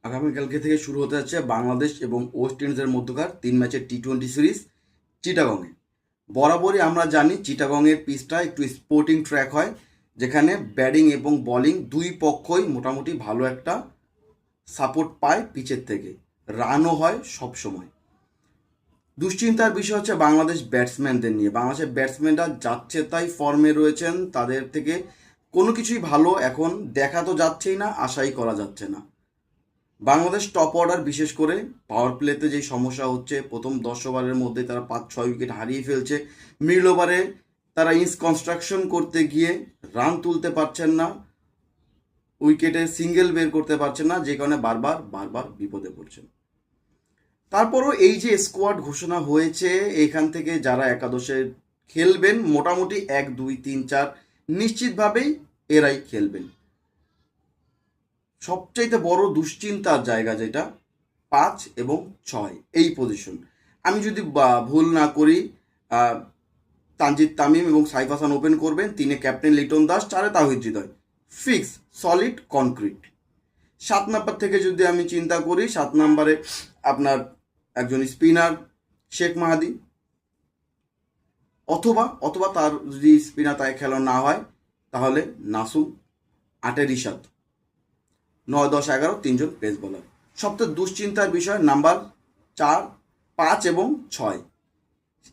আগামীকালকে থেকে শুরু হতে যাচ্ছে বাংলাদেশ এবং ওয়েস্ট ইন্ডিজের মধ্যকার 3 ম্যাচের টি-20 সিরিজ চিটাগংয়ে। বরাবরই আমরা জানি চিটাগংয়ের পিচটা একটু স্পোর্টিং ট্র্যাক হয়, যেখানে ব্যাটিং এবং বোলিং দুই পক্ষই মোটামুটি ভালো একটা সাপোর্ট পায় পিচের থেকে, রানও হয় সব সময়। দুশ্চিন্তার বিষয় হচ্ছে বাংলাদেশ ব্যাটসম্যানদের নিয়ে। বাংলাদেশের ব্যাটসম্যানরা যাচ্ছে তাই ফর্মে রয়েছেন, তাদের থেকে কোনো কিছুই ভালো এখন দেখা তো যাচ্ছেই না, আশাই করা যাচ্ছে না। বাংলাদেশ টপ অর্ডার, বিশেষ করে পাওয়ার প্লেতে যে সমস্যা হচ্ছে, প্রথম 10 ওভারের মধ্যে তারা 5-6 উইকেট হারিয়ে ফেলছে। মিডল ওভারে তারা কনস্ট্রাকশন করতে গিয়ে রান তুলতে পারছেন না, উইকেটে সিঙ্গেল বের করতে পারছেন না, যে কারণে বারবার বারবার বিপদে পড়ছেন। তারপরও এই যে স্কোয়াড ঘোষণা হয়েছে, এখান থেকে যারা একাদশে খেলবেন মোটামুটি 1, 2, 3, 4 নিশ্চিতভাবেই এরাই খেলবেন। সবচাইতে বড় দুশ্চিন্তার জায়গা যেটা 5 এবং 6 এই পজিশন, আমি যদি ভুল না করি, তানজিদ তামিম এবং সাইফ হাসান ওপেন করবেন, 3-এ ক্যাপ্টেন লিটন দাস, 4-এ Towhid Hridoy. Fix, solid, concrete. 7 number থেকে যদি আমি চিন্তা করি, 7 নাম্বারে আপনার একজন স্পিনার শেখ মাহাদি, অথবা অথবা তার যদি স্পিনার তাই খেলা না হয় তাহলে নাসুম, 8-এ রিশাদ, 9, 10, 11 তিনজন পেস বোলার। সবচেয়ে দুশ্চিন্তার বিষয় নাম্বার 4, 5 এবং 6,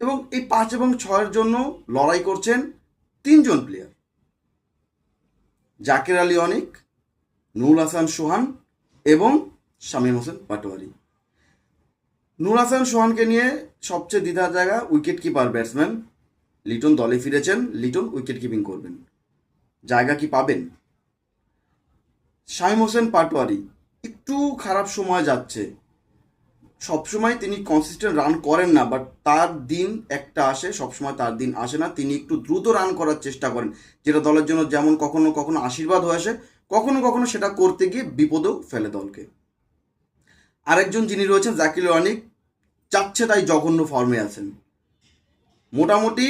এবং এই 5 এবং 6-এর জন্য লড়াই করছেন 3জন প্লেয়ার: জাকির আলী অনিক, নুরুল হাসান সোহান এবং শামীম হোসেন পাটোয়ারি। নুরুল হাসান সোহানকে নিয়ে সবচেয়ে দ্বিধার জায়গা উইকেট কিপার ব্যাটসম্যান লিটন দলে ফিরেছেন, লিটন উইকেট কিপিং করবেন, জায়গা কি পাবেন? শামীম হোসেন পাটোয়ারি একটু খারাপ সময় যাচ্ছে, সবসময় তিনি কনসিস্টেন্ট রান করেন না, বাট তার দিন একটা আসে, সবসময় তার দিন আসে না। তিনি একটু দ্রুত রান করার চেষ্টা করেন, যেটা দলের জন্য যেমন কখনো কখনো আশীর্বাদ হয়ে আসে, কখনো কখনো সেটা করতে গিয়ে বিপদেও ফেলে দলকে। আরেকজন যিনি রয়েছেন জাকির অনিক, চাচ্ছে তাই জঘন্য ফর্মে আছেন। মোটামুটি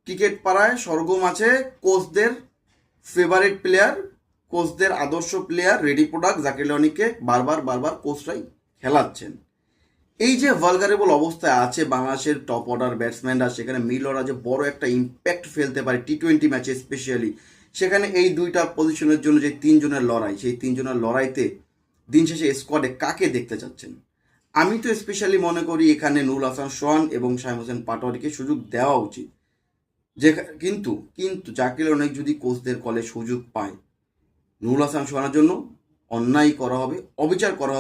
ক্রিকেট পাড়ায় সরগম আছে, কোচদের ফেভারিট প্লেয়ার, কোচদের আদর্শ প্লেয়ার, রেডি প্রোডাক্ট জাকির অনিককে বারবার বারবার কোচরাই খেলাচ্ছেন। এই যে ভালগারেবল অবস্থায় আছে বাংলাদেশের টপ অর্ডার ব্যাটসম্যানরা, সেখানে মিডলরা যে বড় একটা ইম্প্যাক্ট ফেলতে পারে টি-20 ম্যাচে স্পেশালি, সেখানে এই দুইটা পজিশনের জন্য যে 3জনের লড়াই, সেই 3জনের লড়াইতে দিন শেষে স্কোয়াডে কাকে দেখতে চাচ্ছেন? আমি তো স্পেশালি মনে করি এখানে নুরুল হাসান সোহান এবং শামীম হোসেন পাটোয়ারিকে সুযোগ দেওয়া উচিত। যে কিন্তু কিন্তু জাকির অনেক যদি কোচদের কলে সুযোগ পায়, নুরুল হাসান সোহানের জন্য অন্যায় করা হবে, অবিচার করা হবে।